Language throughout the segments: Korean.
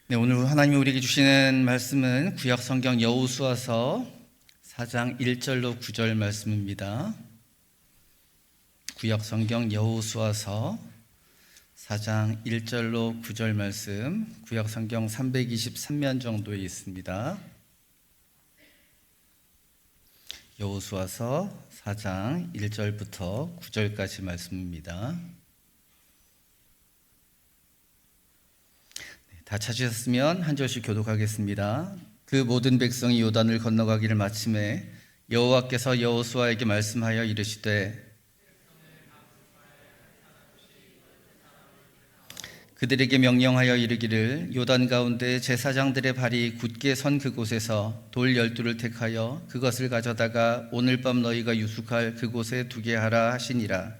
네, 오늘 하나님이 우리에게 주시는 말씀은 구약 성경 여호수아서 4장 1절로 9절 말씀입니다. 구약 성경 여호수아서 4장 1절로 9절 말씀, 구약 성경 323면 정도에 있습니다. 여호수아서 4장 1절부터 9절까지 말씀입니다. 다 찾으셨으면 한 절씩 교독하겠습니다. 그 모든 백성이 요단을 건너가기를 마침에 여호와께서 여호수아에게 말씀하여 이르시되 그들에게 명령하여 이르기를 요단 가운데 제사장들의 발이 굳게 선 그곳에서 돌 12를 택하여 그것을 가져다가 오늘 밤 너희가 유숙할 그곳에 두게 하라 하시니라.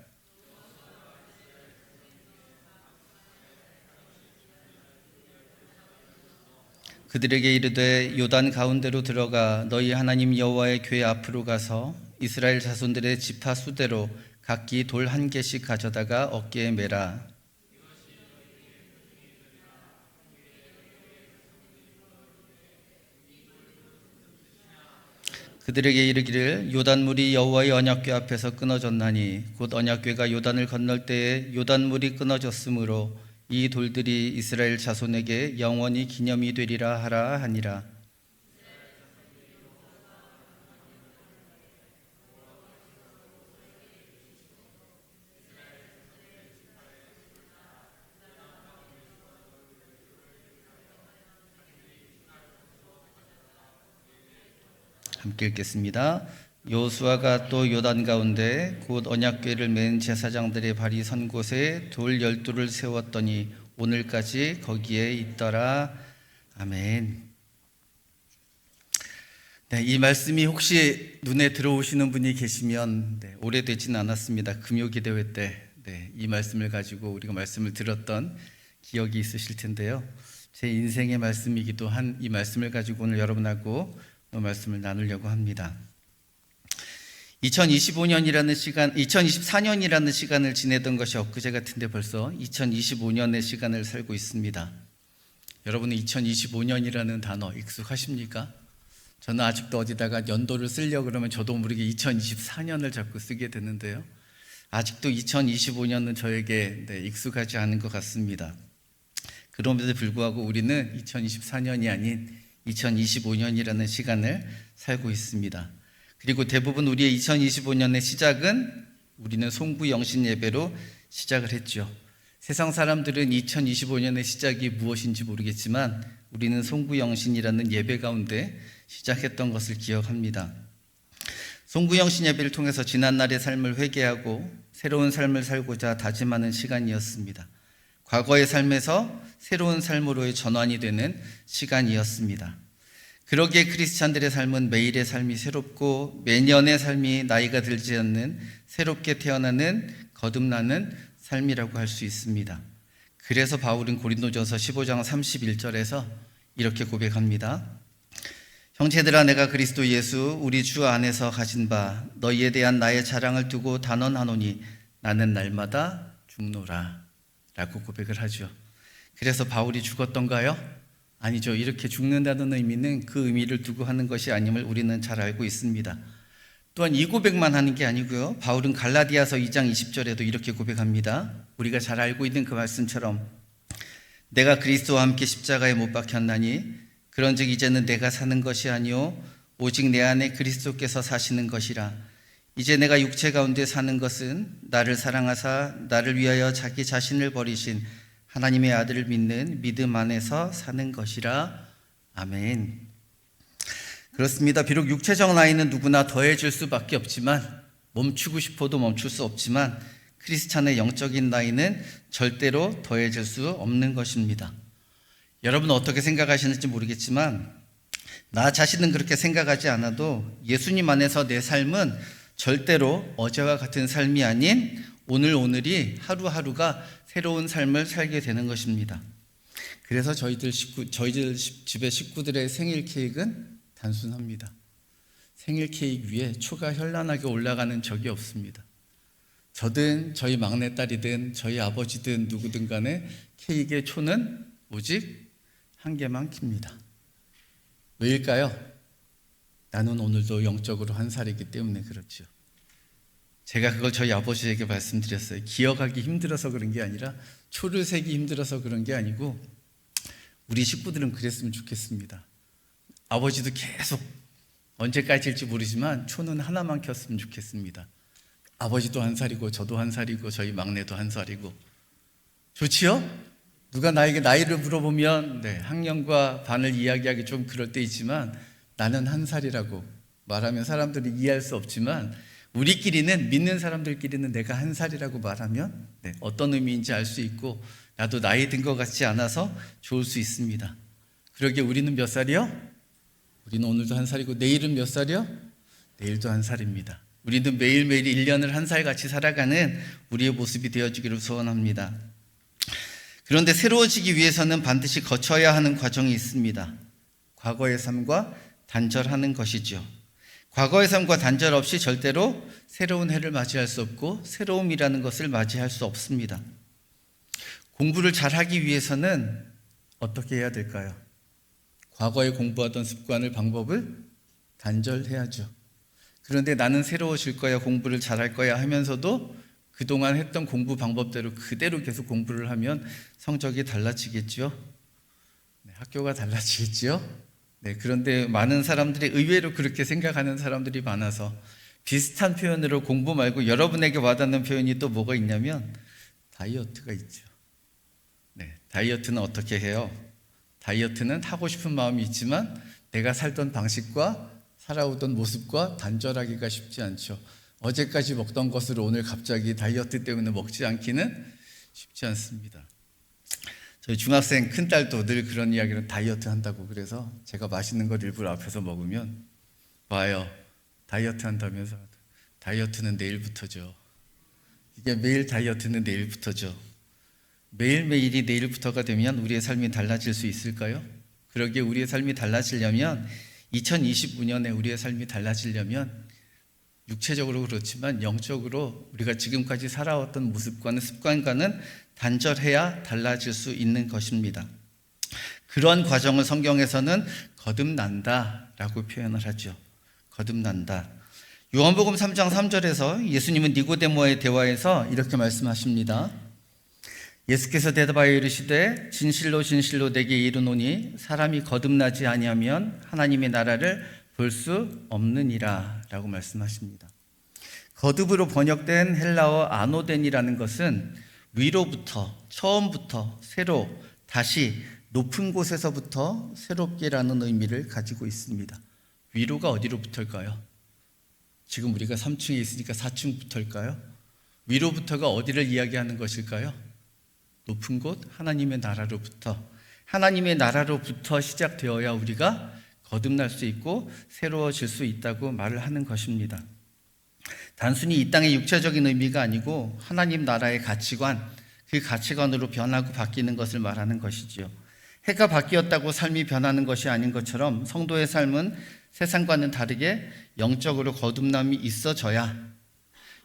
그들에게 이르되 요단 가운데로 들어가 너희 하나님 여호와의 궤 앞으로 가서 이스라엘 자손들의 지파 수대로 각기 돌 한 개씩 가져다가 어깨에 매라. 그들에게 이르기를 요단물이 여호와의 언약궤 앞에서 끊어졌나니 곧 언약궤가 요단을 건널 때에 요단물이 끊어졌으므로 이 돌들이 이스라엘 자손에게 영원히 기념이 되리라 하라 하니라. 함께 읽겠습니다. 여호수아가 또 요단 가운데 곧 언약궤를 맨 제사장들의 발이 선 곳에 돌 12를 세웠더니 오늘까지 거기에 있더라. 아멘. 네, 이 말씀이 혹시 눈에 들어오시는 분이 계시면 오래되진 않았습니다. 금요기대회 때 이 말씀을 가지고 우리가 말씀을 들었던 기억이 있으실 텐데요. 제 인생의 말씀이기도 한 이 말씀을 가지고 오늘 여러분하고 말씀을 나누려고 합니다. 2024년이라는 시간을 지내던 것이 엊그제 같은데 벌써 2025년의 시간을 살고 있습니다. 여러분은 2025년이라는 단어 익숙하십니까? 저는 아직도 어디다가 연도를 쓰려고 그러면 저도 모르게 2024년을 자꾸 쓰게 되는데요. 아직도 2025년은 저에게 익숙하지 않은 것 같습니다. 그럼에도 불구하고 우리는 2024년이 아닌 2025년이라는 시간을 살고 있습니다. 그리고 대부분 우리의 2025년의 시작은 우리는 송구영신 예배로 시작을 했죠. 세상 사람들은 2025년의 시작이 무엇인지 모르겠지만 우리는 송구영신이라는 예배 가운데 시작했던 것을 기억합니다. 송구영신 예배를 통해서 지난날의 삶을 회개하고 새로운 삶을 살고자 다짐하는 시간이었습니다. 과거의 삶에서 새로운 삶으로의 전환이 되는 시간이었습니다. 그러기에 크리스찬들의 삶은 매일의 삶이 새롭고 매년의 삶이 나이가 들지 않는 새롭게 태어나는 거듭나는 삶이라고 할 수 있습니다. 그래서 바울은 고린도전서 15장 31절에서 이렇게 고백합니다. 형제들아 내가 그리스도 예수 우리 주 안에서 가진 바 너희에 대한 나의 자랑을 두고 단언하노니 나는 날마다 죽노라 라고 고백을 하죠. 그래서 바울이 죽었던가요? 아니죠. 이렇게 죽는다는 의미는 그 의미를 두고 하는 것이 아님을 우리는 잘 알고 있습니다. 또한 이 고백만 하는 게 아니고요. 바울은 갈라디아서 2장 20절에도 이렇게 고백합니다. 우리가 잘 알고 있는 그 말씀처럼 내가 그리스도와 함께 십자가에 못 박혔나니 그런즉 이제는 내가 사는 것이 아니요 오직 내 안에 그리스도께서 사시는 것이라. 이제 내가 육체 가운데 사는 것은 나를 사랑하사 나를 위하여 자기 자신을 버리신 하나님의 아들을 믿는 믿음 안에서 사는 것이라. 아멘. 그렇습니다. 비록 육체적 나이는 누구나 더해질 수밖에 없지만 멈추고 싶어도 멈출 수 없지만 크리스찬의 영적인 나이는 절대로 더해질 수 없는 것입니다. 여러분은 어떻게 생각하시는지 모르겠지만 나 자신은 그렇게 생각하지 않아도 예수님 안에서 내 삶은 절대로 어제와 같은 삶이 아닌 오늘이 하루하루가 새로운 삶을 살게 되는 것입니다. 그래서 저희들 집의 식구들의 생일 케이크는 단순합니다. 생일 케이크 위에 초가 현란하게 올라가는 적이 없습니다. 저든 저희 막내딸이든 저희 아버지든 누구든 간에 케이크의 초는 오직 한 개만 킵니다. 왜일까요? 나는 오늘도 영적으로 한 살이기 때문에 그렇죠. 제가 그걸 저희 아버지에게 말씀드렸어요. 기억하기 힘들어서 그런 게 아니라 초를 세기 힘들어서 그런 게 아니고 우리 식구들은 그랬으면 좋겠습니다. 아버지도 계속 언제까지일지 모르지만 초는 하나만 켰으면 좋겠습니다. 아버지도 한 살이고 저도 한 살이고 저희 막내도 한 살이고 좋지요? 누가 나에게 나이를 물어보면 학년과 반을 이야기하기 좀 그럴 때 있지만 나는 한 살이라고 말하면 사람들이 이해할 수 없지만 우리끼리는 믿는 사람들끼리는 내가 한 살이라고 말하면 어떤 의미인지 알 수 있고 나도 나이 든 것 같지 않아서 좋을 수 있습니다. 그러게 우리는 몇 살이요? 우리는 오늘도 한 살이고 내일은 몇 살이요? 내일도 한 살입니다. 우리는 매일매일 1년을 한 살같이 살아가는 우리의 모습이 되어주기를 소원합니다. 그런데 새로워지기 위해서는 반드시 거쳐야 하는 과정이 있습니다. 과거의 삶과 단절하는 것이죠. 과거의 삶과 단절 없이 절대로 새로운 해를 맞이할 수 없고 새로움이라는 것을 맞이할 수 없습니다. 공부를 잘하기 위해서는 어떻게 해야 될까요? 과거에 공부하던 습관을, 방법을 단절해야죠. 그런데 나는 새로워질 거야, 공부를 잘할 거야 하면서도 그동안 했던 공부 방법대로 그대로 계속 공부를 하면 성적이 달라지겠죠. 학교가 달라지겠죠. 그런데 많은 사람들이 의외로 그렇게 생각하는 사람들이 많아서 비슷한 표현으로 공부 말고 여러분에게 와닿는 표현이 또 뭐가 있냐면 다이어트가 있죠. 다이어트는 어떻게 해요? 다이어트는 하고 싶은 마음이 있지만 내가 살던 방식과 살아오던 모습과 단절하기가 쉽지 않죠. 어제까지 먹던 것을 오늘 갑자기 다이어트 때문에 먹지 않기는 쉽지 않습니다. 저희 중학생 큰딸도 늘 그런 이야기를 다이어트 한다고 그래서 제가 맛있는 걸 일부러 앞에서 먹으면 봐요. 다이어트 한다면서. 다이어트는 내일부터죠. 이게 매일 다이어트는 내일부터죠. 매일매일이 내일부터가 되면 우리의 삶이 달라질 수 있을까요? 그러기에 우리의 삶이 달라지려면 2025년에 우리의 삶이 달라지려면 육체적으로 그렇지만 영적으로 우리가 지금까지 살아왔던 모습과는 습관과는 단절해야 달라질 수 있는 것입니다. 그런 과정을 성경에서는 거듭난다라고 표현을 하죠. 거듭난다. 요한복음 3장 3절에서 예수님은 니고데모와의 대화에서 이렇게 말씀하십니다. 예수께서 대답하여 이르시되 진실로 진실로 내게 이르노니 사람이 거듭나지 아니하면 하나님의 나라를 볼 수 없느니라 라고 말씀하십니다. 거듭으로 번역된 헬라어 아노덴이라는 것은 위로부터, 처음부터, 새로, 다시 높은 곳에서부터 새롭게라는 의미를 가지고 있습니다. 위로가 어디로부터일까요? 지금 우리가 3층에 있으니까 4층부터일까요? 위로부터가 어디를 이야기하는 것일까요? 높은 곳, 하나님의 나라로부터. 하나님의 나라로부터 시작되어야 우리가 거듭날 수 있고 새로워질 수 있다고 말을 하는 것입니다. 단순히 이 땅의 육체적인 의미가 아니고 하나님 나라의 가치관, 그 가치관으로 변하고 바뀌는 것을 말하는 것이지요. 해가 바뀌었다고 삶이 변하는 것이 아닌 것처럼 성도의 삶은 세상과는 다르게 영적으로 거듭남이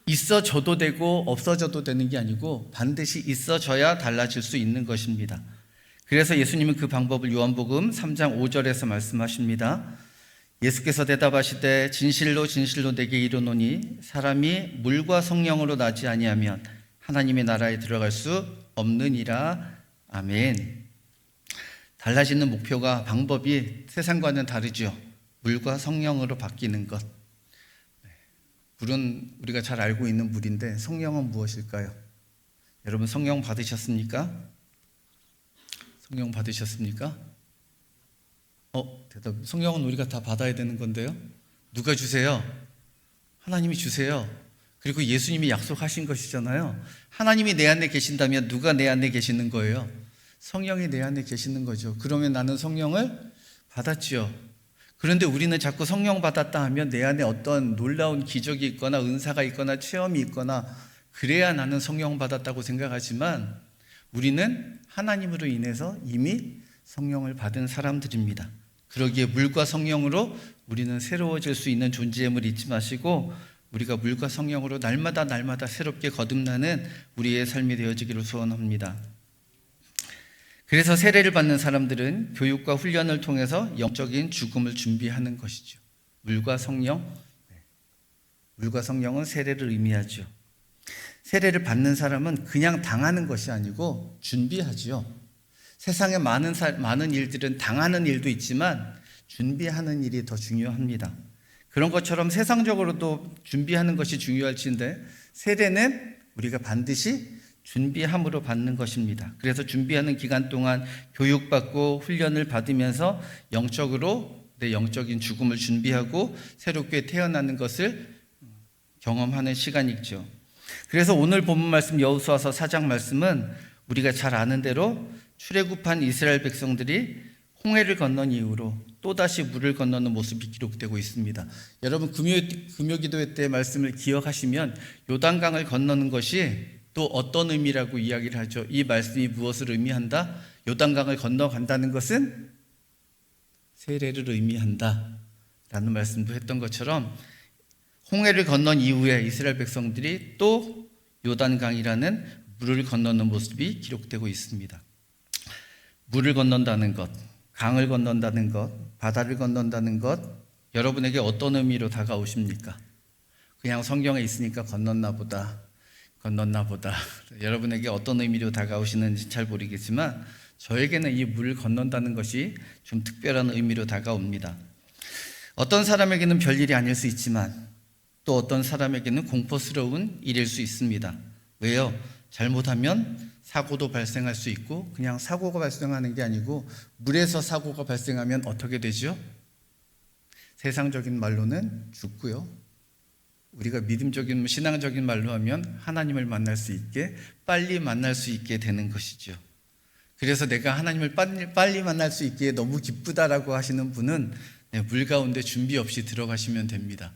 있어져도 되고 없어져도 되는 게 아니고 반드시 있어져야 달라질 수 있는 것입니다. 그래서 예수님은 그 방법을 요한복음 3장 5절에서 말씀하십니다. 예수께서 대답하시되 진실로 진실로 내게 이르노니 사람이 물과 성령으로 나지 아니하면 하나님의 나라에 들어갈 수 없느니라. 아멘. 달라지는 목표가, 방법이 세상과는 다르죠. 물과 성령으로 바뀌는 것. 물은 우리가 잘 알고 있는 물인데 성령은 무엇일까요? 여러분 성령 받으셨습니까? 성령 받으셨습니까? 대답. 성령은 우리가 다 받아야 되는 건데요. 누가 주세요? 하나님이 주세요. 그리고 예수님이 약속하신 것이잖아요. 하나님이 내 안에 계신다면 누가 내 안에 계시는 거예요? 성령이 내 안에 계시는 거죠. 그러면 나는 성령을 받았지요. 그런데 우리는 자꾸 성령 받았다 하면 내 안에 어떤 놀라운 기적이 있거나 은사가 있거나 체험이 있거나 그래야 나는 성령 받았다고 생각하지만 우리는 하나님으로 인해서 이미 성령을 받은 사람들입니다. 그러기에 물과 성령으로 우리는 새로워질 수 있는 존재임을 잊지 마시고 우리가 물과 성령으로 날마다 새롭게 거듭나는 우리의 삶이 되어지기를 소원합니다. 그래서 세례를 받는 사람들은 교육과 훈련을 통해서 영적인 죽음을 준비하는 것이죠. 물과 성령은 세례를 의미하죠. 세례를 받는 사람은 그냥 당하는 것이 아니고 준비하지요. 세상에 많은 일들은 당하는 일도 있지만 준비하는 일이 더 중요합니다. 그런 것처럼 세상적으로도 준비하는 것이 중요할지인데 세례는 우리가 반드시 준비함으로 받는 것입니다. 그래서 준비하는 기간 동안 교육받고 훈련을 받으면서 영적으로 내 영적인 죽음을 준비하고 새롭게 태어나는 것을 경험하는 시간이죠. 그래서 오늘 본문 말씀 여호수아서 4장 말씀은 우리가 잘 아는 대로 출애굽한 이스라엘 백성들이 홍해를 건넌 이후로 또다시 물을 건너는 모습이 기록되고 있습니다. 여러분 금요기도회 때 말씀을 기억하시면 요단강을 건너는 것이 또 어떤 의미라고 이야기를 하죠. 이 말씀이 무엇을 의미한다? 요단강을 건너간다는 것은 세례를 의미한다 라는 말씀도 했던 것처럼 홍해를 건넌 이후에 이스라엘 백성들이 또 요단강이라는 물을 건너는 모습이 기록되고 있습니다. 물을 건넌다는 것, 강을 건넌다는 것, 바다를 건넌다는 것, 여러분에게 어떤 의미로 다가오십니까? 그냥 성경에 있으니까 건넜나 보다. 여러분에게 어떤 의미로 다가오시는지 잘 모르겠지만 저에게는 이 물을 건넌다는 것이 좀 특별한 의미로 다가옵니다. 어떤 사람에게는 별일이 아닐 수 있지만 또 어떤 사람에게는 공포스러운 일일 수 있습니다. 왜요? 잘못하면 사고도 발생할 수 있고 그냥 사고가 발생하는 게 아니고 물에서 사고가 발생하면 어떻게 되죠? 세상적인 말로는 죽고요. 우리가 믿음적인 신앙적인 말로 하면 하나님을 만날 수 있게 빨리 만날 수 있게 되는 것이죠. 그래서 내가 하나님을 빨리 만날 수 있기에 너무 기쁘다라고 하시는 분은 물 가운데 준비 없이 들어가시면 됩니다.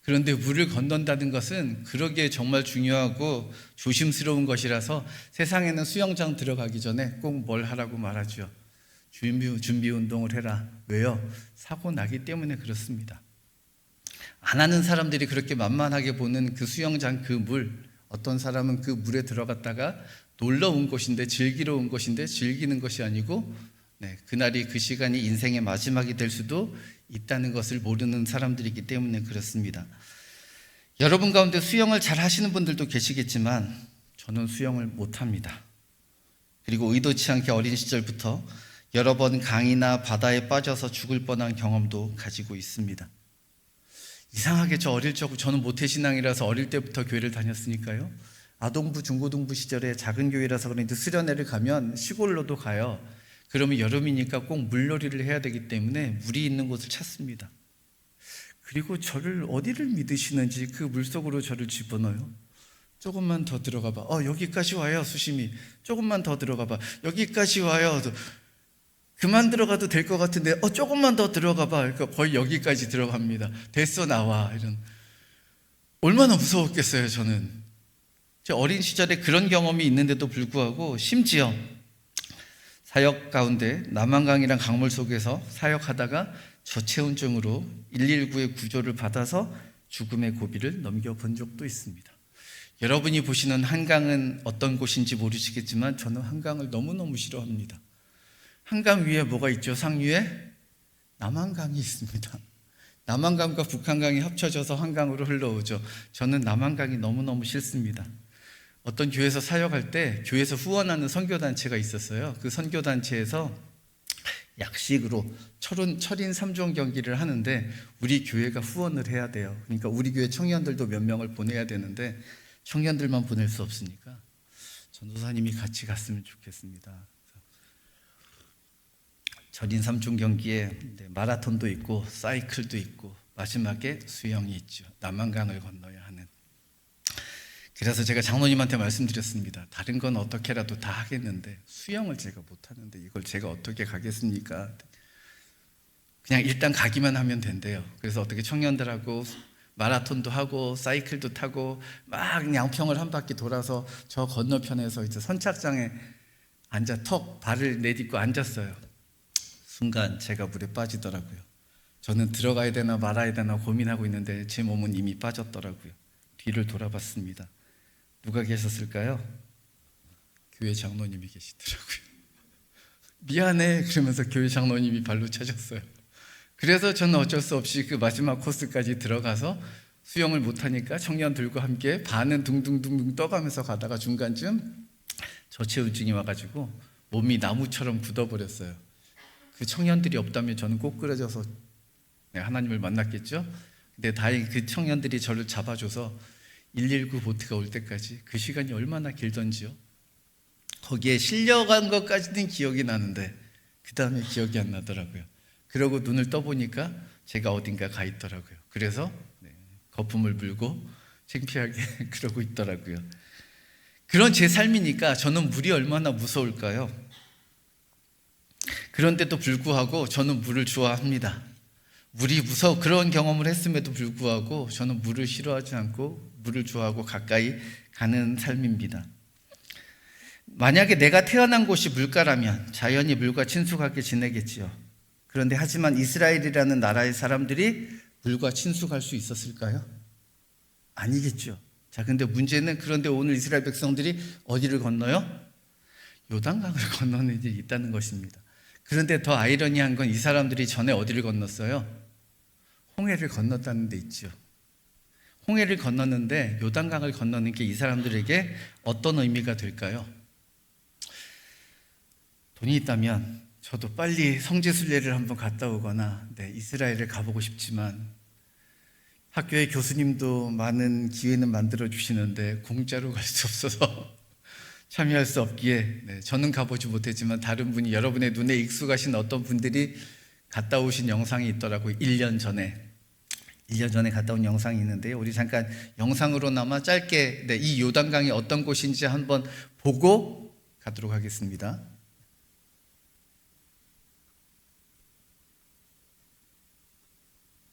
그런데 물을 건넌다는 것은 그러기에 정말 중요하고 조심스러운 것이라서 세상에는 수영장 들어가기 전에 꼭 뭘 하라고 말하죠. 준비 운동을 해라. 왜요? 사고 나기 때문에 그렇습니다. 안 하는 사람들이 그렇게 만만하게 보는 그 수영장 그 물, 어떤 사람은 그 물에 들어갔다가 놀러 온 것인데 즐기러 온 것인데 즐기는 것이 아니고 그날이 그 시간이 인생의 마지막이 될 수도 있다는 것을 모르는 사람들이기 때문에 그렇습니다. 여러분 가운데 수영을 잘 하시는 분들도 계시겠지만 저는 수영을 못합니다. 그리고 의도치 않게 어린 시절부터 여러 번 강이나 바다에 빠져서 죽을 뻔한 경험도 가지고 있습니다. 이상하게 저는 모태신앙이라서 어릴 때부터 교회를 다녔으니까요. 아동부, 중고등부 시절에 작은 교회라서 그런지 수련회를 가면 시골로도 가요. 그러면 여름이니까 꼭 물놀이를 해야 되기 때문에 물이 있는 곳을 찾습니다. 그리고 저를 어디를 믿으시는지 그 물속으로 저를 집어넣어요. 조금만 더 들어가 봐. 여기까지 와요, 수심이. 조금만 더 들어가 봐. 여기까지 와요. 그만 들어가도 될 것 같은데 조금만 더 들어가 봐. 그러니까 거의 여기까지 들어갑니다. 됐어, 나와. 이런. 얼마나 무서웠겠어요, 저는. 제 어린 시절에 그런 경험이 있는데도 불구하고 심지어 사역 가운데 남한강이랑 강물 속에서 사역하다가 저체온증으로 119의 구조를 받아서 죽음의 고비를 넘겨본 적도 있습니다. 여러분이 보시는 한강은 어떤 곳인지 모르시겠지만 저는 한강을 너무너무 싫어합니다. 한강 위에 뭐가 있죠? 상류에 남한강이 있습니다. 남한강과 북한강이 합쳐져서 한강으로 흘러오죠. 저는 남한강이 너무너무 싫습니다. 어떤 교회에서 사역할 때 교회에서 후원하는 선교단체가 있었어요. 그 선교단체에서 약식으로 철인 3종 경기를 하는데 우리 교회가 후원을 해야 돼요. 그러니까 우리 교회 청년들도 몇 명을 보내야 되는데 청년들만 보낼 수 없으니까 전도사님이 같이 갔으면 좋겠습니다. 철인 3종 경기에 마라톤도 있고 사이클도 있고 마지막에 수영이 있죠. 남한강을 건너야 하는. 그래서 제가 장로님한테 말씀드렸습니다. 다른 건 어떻게라도 다 하겠는데 수영을 제가 못하는데 이걸 제가 어떻게 가겠습니까? 그냥 일단 가기만 하면 된대요. 그래서 어떻게 청년들하고 마라톤도 하고 사이클도 타고 막 양평을 한 바퀴 돌아서 저 건너편에서 이제 선착장에 발을 내딛고 앉았어요. 순간 제가 물에 빠지더라고요. 저는 들어가야 되나 말아야 되나 고민하고 있는데 제 몸은 이미 빠졌더라고요. 뒤를 돌아봤습니다. 누가 계셨을까요? 교회 장로님이 계시더라고요. 미안해 그러면서 교회 장로님이 발로 차셨어요. 그래서 저는 어쩔 수 없이 그 마지막 코스까지 들어가서 수영을 못하니까 청년들과 함께 반은 둥둥둥둥 떠가면서 가다가 중간쯤 저체온증이 와가지고 몸이 나무처럼 굳어버렸어요. 그 청년들이 없다면 저는 꼬꾸라져서 하나님을 만났겠죠. 근데 다행히 그 청년들이 저를 잡아줘서 119 보트가 올 때까지 그 시간이 얼마나 길던지요. 거기에 실려간 것까지는 기억이 나는데 그 다음에 기억이 안 나더라고요. 그러고 눈을 떠보니까 제가 어딘가 가 있더라고요. 그래서 거품을 불고 창피하게 그러고 있더라고요. 그런 제 삶이니까 저는 물이 얼마나 무서울까요? 그런데도 불구하고 저는 물을 좋아합니다. 물이 무서워 그런 경험을 했음에도 불구하고 저는 물을 싫어하지 않고 물을 좋아하고 가까이 가는 삶입니다. 만약에 내가 태어난 곳이 물가라면 자연히 물과 친숙하게 지내겠지요. 그런데 하지만 이스라엘이라는 나라의 사람들이 물과 친숙할 수 있었을까요? 아니겠죠. 자, 근데 문제는 그런데 오늘 이스라엘 백성들이 어디를 건너요? 요단강을 건너는 일이 있다는 것입니다. 그런데 더 아이러니한 건 이 사람들이 전에 어디를 건넜어요? 홍해를 건넜다는 데 있죠. 홍해를 건넜는데 요단강을 건너는 게 이 사람들에게 어떤 의미가 될까요? 돈이 있다면 저도 빨리 성지순례를 한번 갔다 오거나 이스라엘을 가보고 싶지만 학교의 교수님도 많은 기회는 만들어 주시는데 공짜로 갈 수 없어서 참여할 수 없기에 저는 가보지 못했지만 다른 분이 여러분의 눈에 익숙하신 어떤 분들이 갔다 오신 영상이 있더라고요. 1년 전에 갔다 온 영상이 있는데요. 우리 잠깐 영상으로나마 짧게 이 요단강이 어떤 곳인지 한번 보고 가도록 하겠습니다.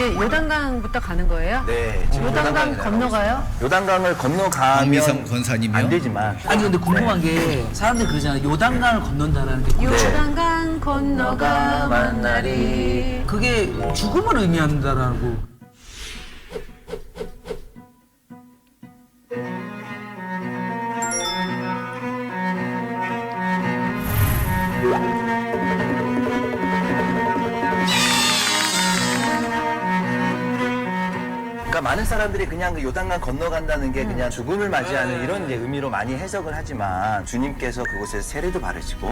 요단강부터 가는 거예요? 네. 지금 요단강 건너가요? 요단강을 건너가면 박미성 권사님이요? 안 되지만. 아니 근데 궁금한 게 사람들이 그러잖아요. 요단강을 건넌다라는 게 요단강 건너가 만나리. 그게 죽음을 의미한다라고. 그러니까 많은 사람들이 그냥 그 요단강 건너간다는 게 그냥 죽음을 맞이하는 이런 이제 의미로 많이 해석을 하지만 주님께서 그곳에서 세례도 바르시고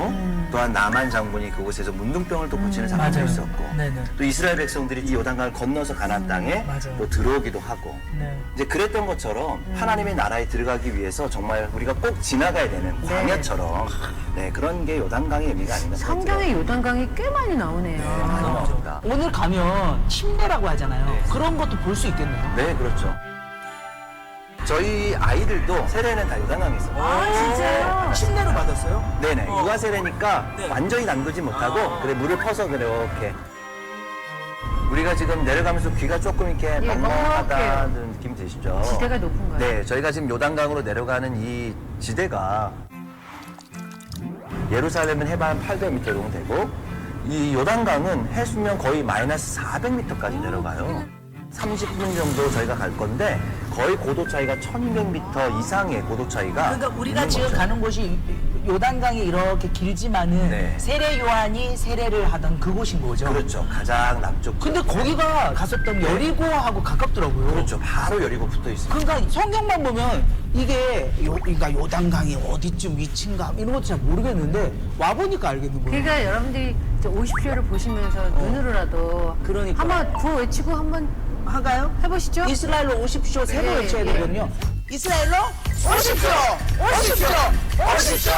또한 나만 장군이 그곳에서 문둥병을 또 고치는 사건도 맞아요. 있었고 네네. 또 이스라엘 백성들이 이 요단강을 건너서 가나안 땅에 맞아요. 또 들어오기도 하고 네. 이제 그랬던 것처럼 하나님의 나라에 들어가기 위해서 정말 우리가 꼭 지나가야 되는 광야처럼 그런 게 요단강의 의미가 아닌가 생각이 들어요. 성경에 요단강이 꽤 많이 나오네요. 많이 나옵니다. 오늘 가면 침례라고 하잖아요. 그런 것도 볼 수 있겠네요. 네, 그렇죠. 저희 아이들도 세례는 다 요단강에 있어요. 아, 진짜요? 침례를 받았어요? 네네. 유아 세례니까 네. 완전히 담그지 못하고 그래 물을 퍼서 이렇게. 우리가 지금 내려가면서 귀가 조금 이렇게 멍멍하다는 느낌 드시죠? 지대가 높은가요? 네, 저희가 지금 요단강으로 내려가는 이 지대가 예루살렘은 해발 한 800m 정도 되고 이 요단강은 해수면 거의 마이너스 400m까지 내려가요. 30분 정도 저희가 갈 건데 거의 고도 차이가 1200m 이상의 고도 차이가 그러니까 우리가 있는 지금 거죠. 가는 곳이 요단강이 이렇게 길지만은 네. 세례 요한이 세례를 하던 그곳인 거죠. 그렇죠. 가장 남쪽. 근데 거기가 갔었던 여리고하고 가깝더라고요. 그렇죠. 바로 여리고 붙어 있습니다. 그러니까 성경만 보면 이게 그러니까 요단강이 어디쯤 위치인가 이런 것도 잘 모르겠는데 와 보니까 알겠는 거예요. 그러니까 여러분들이 이제 오십시오를 보시면서 눈으로라도 그러니까. 한번 구호 외치고 한번 할까요? 해보시죠. 이스라엘로 오십시오 세 번 네, 외쳐야 네. 되거든요. 이스라엘로 오십시오, 오십시오, 오십시오.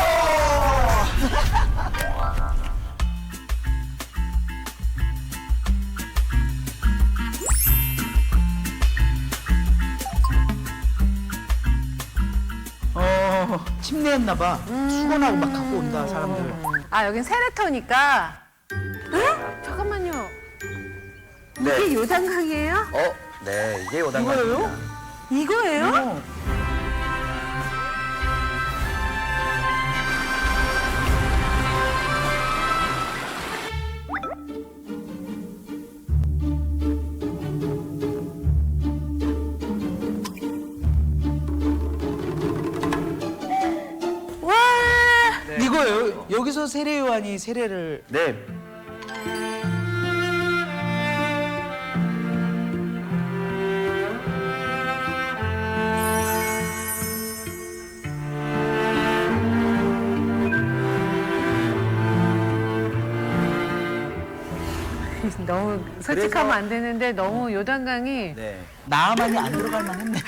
침례했나봐. 수건하고 막 갖고 온다 사람들. 아, 여긴 세례터니까. 에? 잠깐만요. 네. 이게 요단강이에요? 네. 이게 요단강입니다. 이거예요? 이거예요? 여기서 세례 요한이 세례를 네. 너무 솔직하면 안 되는데 너무 요단강이 네. 나아만이 안 들어갈 만했네.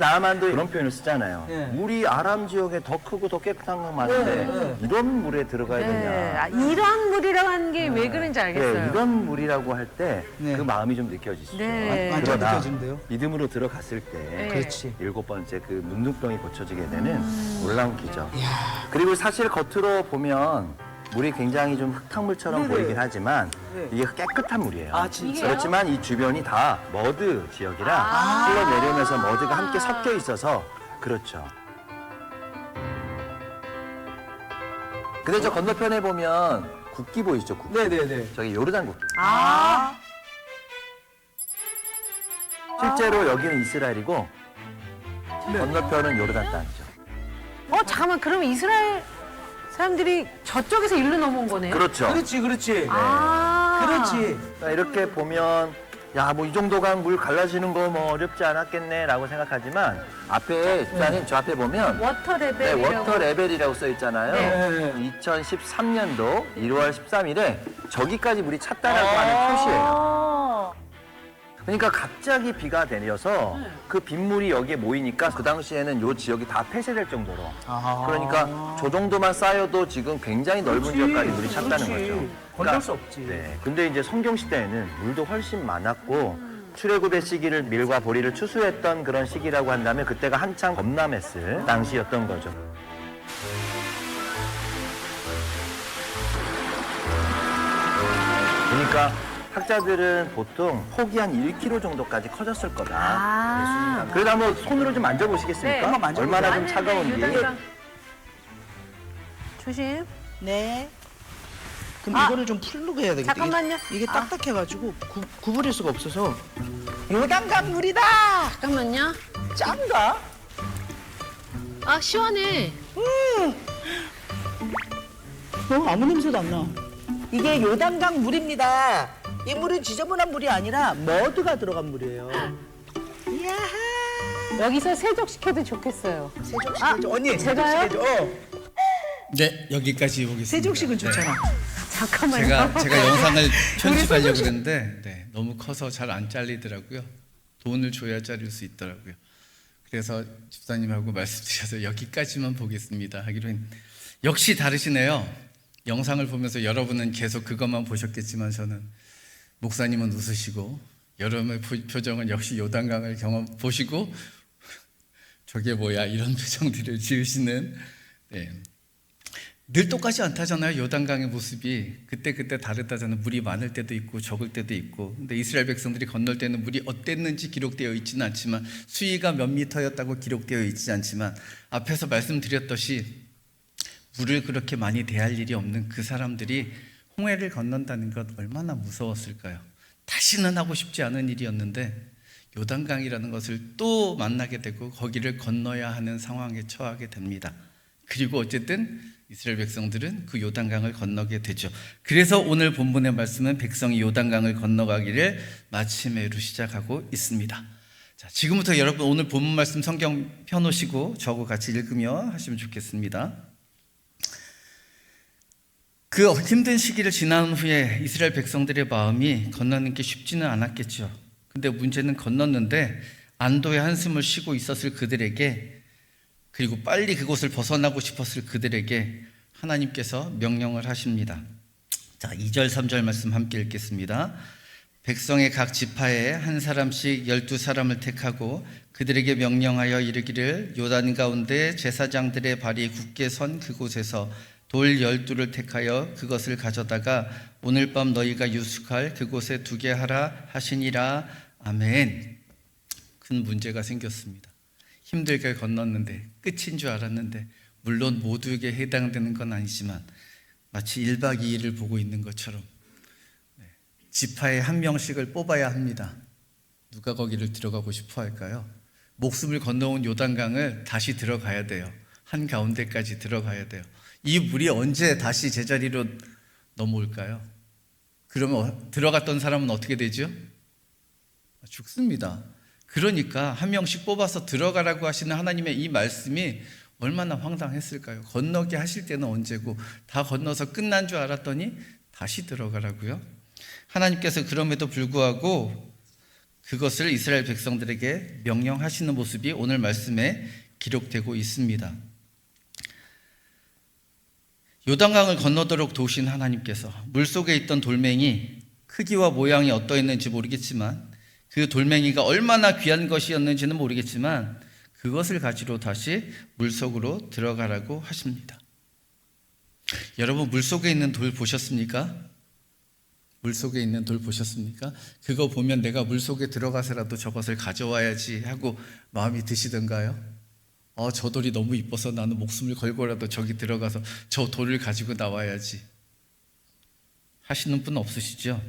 나만도 이런 표현을 쓰잖아요. 네. 물이 아람 지역에 더 크고 더 깨끗한 건 맞는데 네. 이런 물에 들어가야 네. 되냐. 아, 이런 물이라고 하는 게 왜 그런지 알겠어요. 네, 이런 물이라고 할 때 그 네. 마음이 좀 느껴지시죠. 네. 완전 그러나 느껴지는데요. 믿음으로 들어갔을 때 네. 그렇지. 7번째 그 문둥병이 고쳐지게 되는 놀라운 기적. 그리고 사실 겉으로 보면 물이 굉장히 좀 흙탕물처럼 네네. 보이긴 하지만 네. 이게 깨끗한 물이에요. 아, 진짜요? 그렇지만 이 주변이 다 머드 지역이라 흘러내리면서 머드가 함께 섞여 있어서 그렇죠. 근데 저 건너편에 보면 국기 보이시죠? 국기. 네네네. 저기 요르단 국기. 아, 실제로 여기는 이스라엘이고 건너편은 요르단 땅이죠. 잠깐만. 그럼 이스라엘 사람들이 저쪽에서 일로 넘어온 거네요? 그렇죠. 그렇지. 아, 그렇지. 그러니까 이렇게 보면 야, 뭐 이 정도가 물 갈라지는 거 뭐 어렵지 않았겠네라고 생각하지만 앞에 집사님 저 앞에 보면 워터 네, 레벨이라고. 워터 레벨이라고 써 있잖아요. 네. 2013년도 1월 13일에 저기까지 물이 찼다라고 하는 표시예요. 그러니까 갑자기 비가 내려서 그 빗물이 여기에 모이니까 그 당시에는 요 지역이 다 폐쇄될 정도로. 아. 그러니까 저 정도만 쌓여도 지금 굉장히 넓은 그렇지. 지역까지 물이 찼다는 그렇지. 거죠. 건널 수 없지. 네. 근데 이제 성경 시대에는 물도 훨씬 많았고 출애굽의 시기를 밀과 보리를 추수했던 그런 시기라고 한다면 그때가 한창 범람했을 당시였던 거죠. 그러니까 학자들은 보통 폭이 한 1km 정도까지 커졌을 거다. 아. 그래도 한번 손으로 좀 만져보시겠습니까? 네. 한번 만져보세요. 얼마나 좀 차가운지. 요단강. 조심. 네. 근데 아, 이거를 좀 풀르고 해야 되겠다. 잠깐만요. 이게 아. 딱딱해가지고 구부릴 수가 없어서. 요단강 물이다. 잠깐만요. 짠가? 아, 시원해. 아무 냄새도 안 나. 이게 요단강 물입니다. 이 물은 지저분한 물이 아니라 머드가 들어간 물이에요. 이야. 여기서 세족시켜도 좋겠어요. 세족식은 언니 제가요? 세족식은 네, 여기까지 보겠습니다. 세족식은 좋잖아. 잠깐만요. 제가 영상을 편집하려고 세족식- 그랬는데 네, 너무 커서 잘 안 잘리더라고요. 돈을 줘야 잘릴 수 있더라고요. 그래서 집사님하고 말씀드려서 여기까지만 보겠습니다 하기로 했는데 역시 다르시네요. 영상을 보면서 여러분은 계속 그것만 보셨겠지만 저는 목사님은 웃으시고 여러분의 표정은 역시 요단강을 보시고 저게 뭐야 이런 표정들을 지으시는 네. 늘 똑같지 않다잖아요. 요단강의 모습이 그때 다르다잖아요. 물이 많을 때도 있고 적을 때도 있고. 근데 이스라엘 백성들이 건널 때는 물이 어땠는지 기록되어 있지는 않지만 수위가 몇 미터였다고 기록되어 있지 않지만 앞에서 말씀드렸듯이 물을 그렇게 많이 대할 일이 없는 그 사람들이 홍해를 건넌다는 것 얼마나 무서웠을까요? 다시는 하고 싶지 않은 일이었는데 요단강이라는 것을 또 만나게 되고 거기를 건너야 하는 상황에 처하게 됩니다. 그리고 어쨌든 이스라엘 백성들은 그 요단강을 건너게 되죠. 그래서 오늘 본문의 말씀은 백성이 요단강을 건너가기를 마침내로 시작하고 있습니다. 자, 지금부터 여러분 오늘 본문 말씀 성경 펴놓으시고 저하고 같이 읽으며 하시면 좋겠습니다. 그 힘든 시기를 지난 후에 이스라엘 백성들의 마음이 건너는 게 쉽지는 않았겠죠. 근데 문제는 건넜는데 안도의 한숨을 쉬고 있었을 그들에게 그리고 빨리 그곳을 벗어나고 싶었을 그들에게 하나님께서 명령을 하십니다. 자, 2절 3절 말씀 함께 읽겠습니다. 백성의 각 지파에 한 사람씩 12사람을 택하고 그들에게 명령하여 이르기를 요단 가운데 제사장들의 발이 굳게 선 그곳에서 돌 12를 택하여 그것을 가져다가 오늘 밤 너희가 유숙할 그곳에 두게 하라 하시니라. 아멘. 큰 문제가 생겼습니다. 힘들게 건넜는데 끝인 줄 알았는데 물론 모두에게 해당되는 건 아니지만 마치 1박 2일을 보고 있는 것처럼 지파에 한 명씩을 뽑아야 합니다. 누가 거기를 들어가고 싶어 할까요? 목숨을 건너온 요단강을 다시 들어가야 돼요. 한가운데까지 들어가야 돼요. 이 물이 언제 다시 제자리로 넘어올까요? 그러면 들어갔던 사람은 어떻게 되죠? 죽습니다. 그러니까 한 명씩 뽑아서 들어가라고 하시는 하나님의 이 말씀이 얼마나 황당했을까요? 건너게 하실 때는 언제고 다 건너서 끝난 줄 알았더니 다시 들어가라고요? 하나님께서 그럼에도 불구하고 그것을 이스라엘 백성들에게 명령하시는 모습이 오늘 말씀에 기록되고 있습니다. 요단강을 건너도록 도우신 하나님께서 물속에 있던 돌멩이 크기와 모양이 어떠했는지 모르겠지만 그 돌멩이가 얼마나 귀한 것이었는지는 모르겠지만 그것을 가지러 다시 물속으로 들어가라고 하십니다. 여러분, 물속에 있는 돌 보셨습니까? 물속에 있는 돌 보셨습니까? 그거 보면 내가 물속에 들어가서라도 저것을 가져와야지 하고 마음이 드시던가요? 저 돌이 너무 이뻐서 나는 목숨을 걸고라도 저기 들어가서 저 돌을 가지고 나와야지 하시는 분 없으시죠?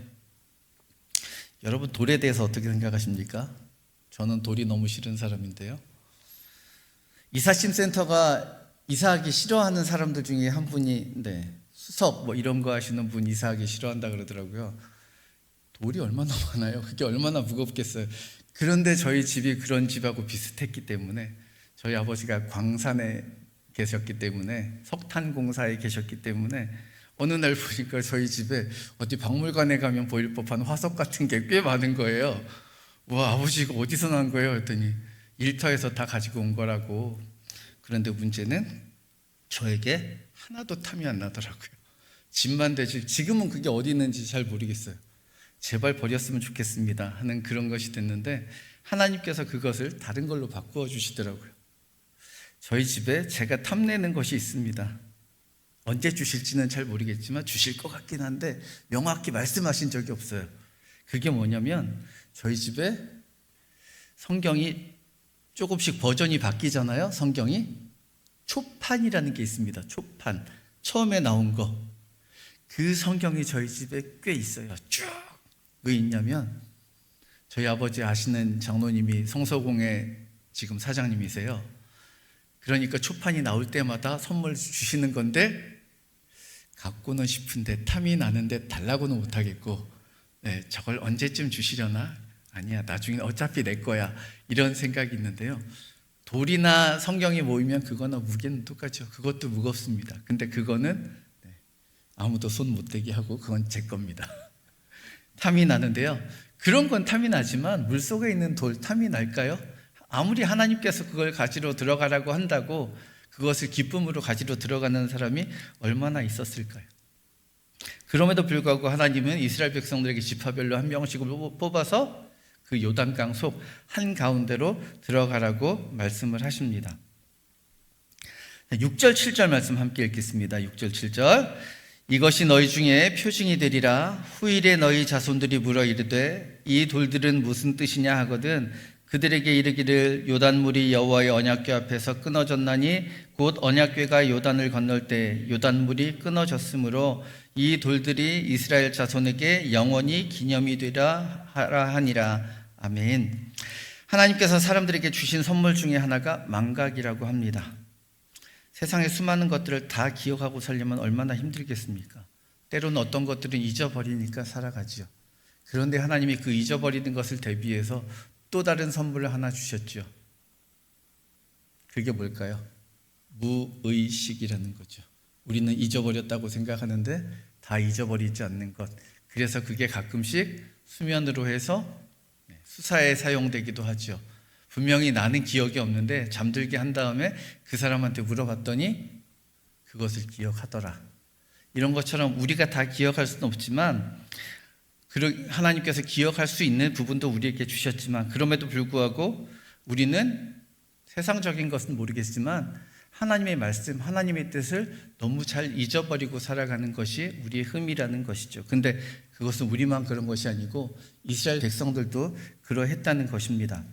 여러분, 돌에 대해서 어떻게 생각하십니까? 저는 돌이 너무 싫은 사람인데요. 이사심 센터가 이사하기 싫어하는 사람들 중에 한 분이 수석 뭐 이런 거 하시는 분 이사하기 싫어한다 그러더라고요. 돌이 얼마나 많아요. 그게 얼마나 무겁겠어요. 그런데 저희 집이 그런 집하고 비슷했기 때문에, 저희 아버지가 광산에 계셨기 때문에, 석탄 공사에 계셨기 때문에 어느 날 보니까 저희 집에 어디 박물관에 가면 보일 법한 화석 같은 게 꽤 많은 거예요. 와, 아버지 이거 어디서 난 거예요? 했더니 일터에서 다 가지고 온 거라고. 그런데 문제는 저에게 하나도 탐이 안 나더라고요. 집만 되지, 지금은 그게 어디 있는지 잘 모르겠어요. 제발 버렸으면 좋겠습니다 하는 그런 것이 됐는데 하나님께서 그것을 다른 걸로 바꾸어 주시더라고요. 저희 집에 제가 탐내는 것이 있습니다. 언제 주실지는 잘 모르겠지만 주실 것 같긴 한데 명확히 말씀하신 적이 없어요. 그게 뭐냐면, 저희 집에 성경이 조금씩 버전이 바뀌잖아요. 성경이 초판이라는 게 있습니다. 초판, 처음에 나온 거. 그 성경이 저희 집에 꽤 있어요. 쭉. 왜 있냐면, 저희 아버지 아시는 장로님이 성서공회 지금 사장님이세요. 그러니까 초판이 나올 때마다 선물 주시는 건데 갖고는 싶은데 탐이 나는데 달라고는 못하겠고, 저걸 언제쯤 주시려나? 아니야, 나중에 어차피 내 거야, 이런 생각이 있는데요. 돌이나 성경이 모이면 그거나 무게는 똑같죠. 그것도 무겁습니다. 근데 그거는 아무도 손 못 대게 하고 그건 제 겁니다. 탐이 나는데요, 그런 건 탐이 나지만 물속에 있는 돌 탐이 날까요? 아무리 하나님께서 그걸 가지러 들어가라고 한다고 그것을 기쁨으로 가지러 들어가는 사람이 얼마나 있었을까요? 그럼에도 불구하고 하나님은 이스라엘 백성들에게 지파별로 한 명씩을 뽑아서 그 요단강 속 한가운데로 들어가라고 말씀을 하십니다. 6절 7절 말씀 함께 읽겠습니다. 6절 7절. 이것이 너희 중에 표징이 되리라. 후일에 너희 자손들이 물어 이르되 이 돌들은 무슨 뜻이냐 하거든 그들에게 이르기를 요단물이 여호와의 언약궤 앞에서 끊어졌나니 곧 언약궤가 요단을 건널 때 요단물이 끊어졌으므로 이 돌들이 이스라엘 자손에게 영원히 기념이 되라 하라 하니라. 아멘. 하나님께서 사람들에게 주신 선물 중에 하나가 망각이라고 합니다. 세상의 수많은 것들을 다 기억하고 살려면 얼마나 힘들겠습니까? 때로는 어떤 것들은 잊어버리니까 살아가지요. 그런데 하나님이 그 잊어버리는 것을 대비해서 또 다른 선물을 하나 주셨죠. 그게 뭘까요? 무의식이라는 거죠. 우리는 잊어버렸다고 생각하는데 다 잊어버리지 않는 것. 그래서 그게 가끔씩 수면으로 해서 수사에 사용되기도 하죠. 분명히 나는 기억이 없는데 잠들게 한 다음에 그 사람한테 물어봤더니 그것을 기억하더라. 이런 것처럼 우리가 다 기억할 수는 없지만 하나님께서 기억할 수 있는 부분도 우리에게 주셨지만 그럼에도 불구하고 우리는 세상적인 것은 모르겠지만 하나님의 말씀, 하나님의 뜻을 너무 잘 잊어버리고 살아가는 것이 우리의 흠이라는 것이죠. 근데 그것은 우리만 그런 것이 아니고 이스라엘 백성들도 그러했다는 것입니다.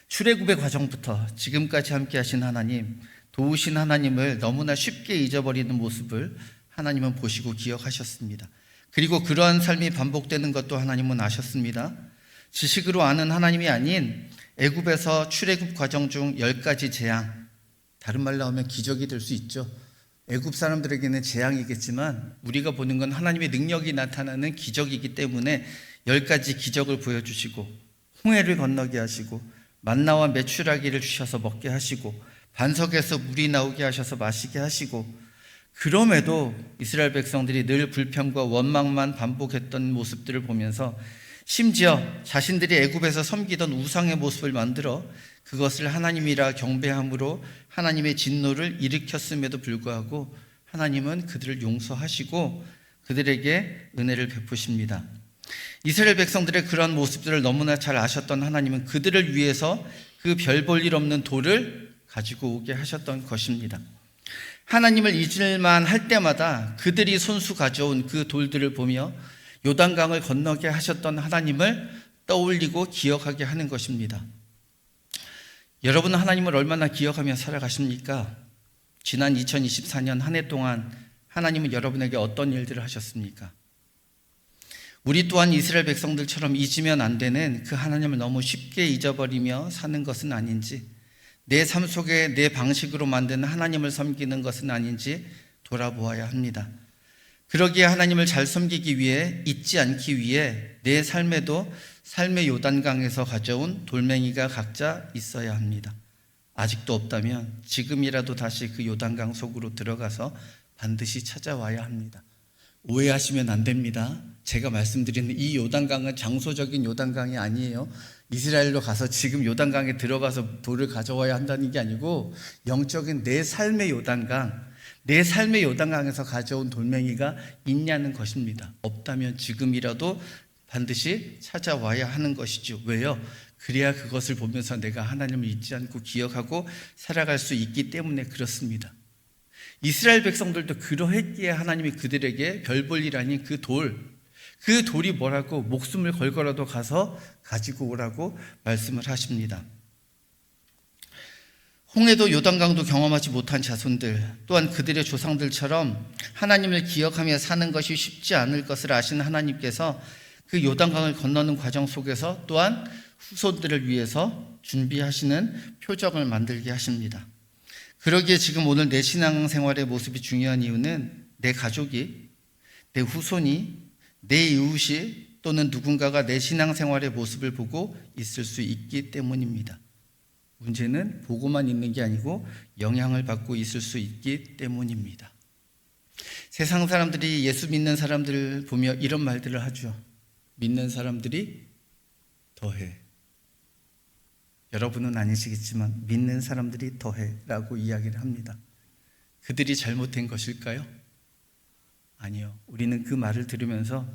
출애굽의 과정부터 지금까지 함께 하신 하나님, 도우신 하나님을 너무나 쉽게 잊어버리는 모습을 하나님은 보시고 기억하셨습니다. 그리고 그러한 삶이 반복되는 것도 하나님은 아셨습니다. 지식으로 아는 하나님이 아닌 애굽에서 출애굽 과정 중 10가지 재앙, 다른 말로 하면 기적이 될 수 있죠. 애굽 사람들에게는 재앙이겠지만 우리가 보는 건 하나님의 능력이 나타나는 기적이기 때문에 10가지 기적을 보여주시고 홍해를 건너게 하시고 만나와 메추라기를 주셔서 먹게 하시고 반석에서 물이 나오게 하셔서 마시게 하시고, 그럼에도 이스라엘 백성들이 늘 불평과 원망만 반복했던 모습들을 보면서 심지어 자신들이 애굽에서 섬기던 우상의 모습을 만들어 그것을 하나님이라 경배함으로 하나님의 진노를 일으켰음에도 불구하고 하나님은 그들을 용서하시고 그들에게 은혜를 베푸십니다. 이스라엘 백성들의 그런 모습들을 너무나 잘 아셨던 하나님은 그들을 위해서 그 별 볼 일 없는 돌을 가지고 오게 하셨던 것입니다. 하나님을 잊을만 할 때마다 그들이 손수 가져온 그 돌들을 보며 요단강을 건너게 하셨던 하나님을 떠올리고 기억하게 하는 것입니다. 여러분은 하나님을 얼마나 기억하며 살아가십니까? 지난 2024년 한 해 동안 하나님은 여러분에게 어떤 일들을 하셨습니까? 우리 또한 이스라엘 백성들처럼 잊으면 안 되는 그 하나님을 너무 쉽게 잊어버리며 사는 것은 아닌지, 내 삶 속에 내 방식으로 만든 하나님을 섬기는 것은 아닌지 돌아보아야 합니다. 그러기에 하나님을 잘 섬기기 위해, 잊지 않기 위해 내 삶에도 삶의 요단강에서 가져온 돌멩이가 각자 있어야 합니다. 아직도 없다면 지금이라도 다시 그 요단강 속으로 들어가서 반드시 찾아와야 합니다. 오해하시면 안 됩니다. 제가 말씀드리는 이 요단강은 장소적인 요단강이 아니에요. 이스라엘로 가서 지금 요단강에 들어가서 돌을 가져와야 한다는 게 아니고 영적인 내 삶의 요단강, 내 삶의 요단강에서 가져온 돌멩이가 있냐는 것입니다. 없다면 지금이라도 반드시 찾아와야 하는 것이죠. 왜요? 그래야 그것을 보면서 내가 하나님을 잊지 않고 기억하고 살아갈 수 있기 때문에 그렇습니다. 이스라엘 백성들도 그러했기에 하나님이 그들에게 별 볼 일 아닌 그 돌이 뭐라고 목숨을 걸고라도 가서 가지고 오라고 말씀을 하십니다. 홍해도 요단강도 경험하지 못한 자손들, 또한 그들의 조상들처럼 하나님을 기억하며 사는 것이 쉽지 않을 것을 아신 하나님께서 그 요단강을 건너는 과정 속에서 또한 후손들을 위해서 준비하시는 표적을 만들게 하십니다. 그러기에 지금 오늘 내 신앙생활의 모습이 중요한 이유는 내 가족이, 내 후손이, 내 이웃이 또는 누군가가 내 신앙생활의 모습을 보고 있을 수 있기 때문입니다. 문제는 보고만 있는 게 아니고 영향을 받고 있을 수 있기 때문입니다. 세상 사람들이 예수 믿는 사람들을 보며 이런 말들을 하죠. 믿는 사람들이 더해. 여러분은 아니시겠지만 믿는 사람들이 더해라고 이야기를 합니다. 그들이 잘못된 것일까요? 아니요. 우리는 그 말을 들으면서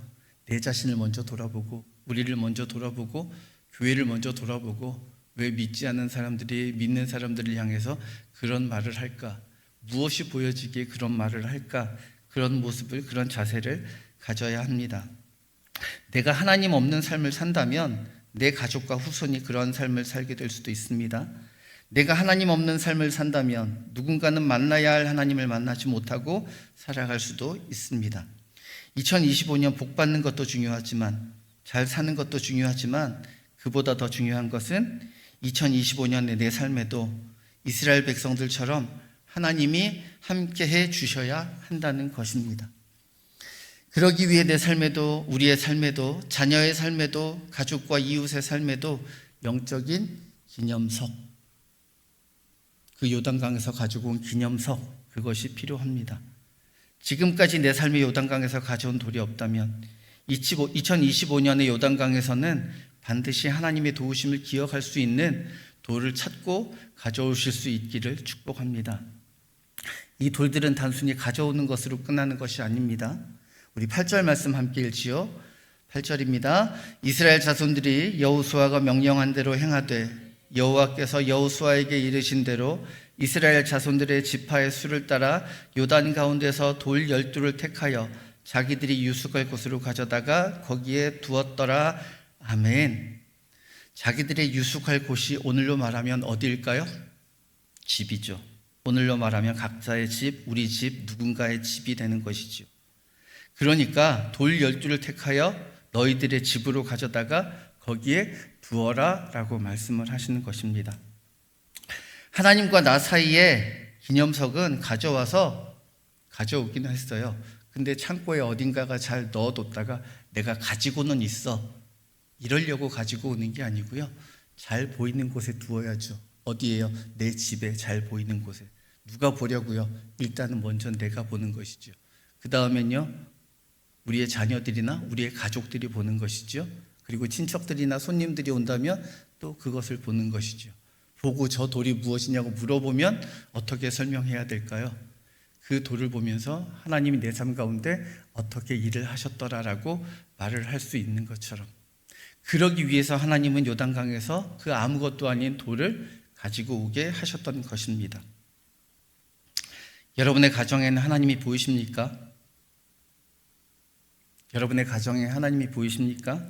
내 자신을 먼저 돌아보고, 우리를 먼저 돌아보고, 교회를 먼저 돌아보고, 왜 믿지 않는 사람들이 믿는 사람들을 향해서 그런 말을 할까? 무엇이 보여지기에 그런 말을 할까? 그런 모습을, 그런 자세를 가져야 합니다. 내가 하나님 없는 삶을 산다면 내 가족과 후손이 그런 삶을 살게 될 수도 있습니다. 내가 하나님 없는 삶을 산다면 누군가는 만나야 할 하나님을 만나지 못하고 살아갈 수도 있습니다. 2025년 복 받는 것도 중요하지만, 잘 사는 것도 중요하지만, 그보다 더 중요한 것은 2025년의 내 삶에도 이스라엘 백성들처럼 하나님이 함께해 주셔야 한다는 것입니다. 그러기 위해 내 삶에도, 우리의 삶에도, 자녀의 삶에도, 가족과 이웃의 삶에도 영적인 기념석, 그 요단강에서 가지고 온 기념석, 그것이 필요합니다. 지금까지 내 삶의 요단강에서 가져온 돌이 없다면 2025년의 요단강에서는 반드시 하나님의 도우심을 기억할 수 있는 돌을 찾고 가져오실 수 있기를 축복합니다. 이 돌들은 단순히 가져오는 것으로 끝나는 것이 아닙니다. 우리 8절 말씀 함께 읽지요. 8절입니다. 이스라엘 자손들이 여호수아가 명령한 대로 행하되 여호와께서 여호수아에게 이르신 대로 이스라엘 자손들의 지파의 수를 따라 요단 가운데서 돌 12를 택하여 자기들이 유숙할 곳으로 가져다가 거기에 두었더라. 아멘. 자기들의 유숙할 곳이 오늘로 말하면 어디일까요? 집이죠. 오늘로 말하면 각자의 집, 우리 집, 누군가의 집이 되는 것이죠. 그러니까 돌 12를 택하여 너희들의 집으로 가져다가 거기에 두어라 라고 말씀을 하시는 것입니다. 하나님과 나 사이에 기념석은 가져오기는 했어요. 근데 창고에 어딘가가 잘 넣어뒀다가 내가 가지고는 있어, 이러려고 가지고 오는 게 아니고요. 잘 보이는 곳에 두어야죠. 어디에요? 내 집에 잘 보이는 곳에. 누가 보려고요? 일단은 먼저 내가 보는 것이죠. 그 다음엔요, 우리의 자녀들이나 우리의 가족들이 보는 것이죠. 그리고 친척들이나 손님들이 온다면 또 그것을 보는 것이죠. 보고 저 돌이 무엇이냐고 물어보면 어떻게 설명해야 될까요? 그 돌을 보면서 하나님이 내 삶 가운데 어떻게 일을 하셨더라라고 말을 할 수 있는 것처럼, 그러기 위해서 하나님은 요단강에서 그 아무것도 아닌 돌을 가지고 오게 하셨던 것입니다. 여러분의 가정에는 하나님이 보이십니까? 여러분의 가정에 하나님이 보이십니까?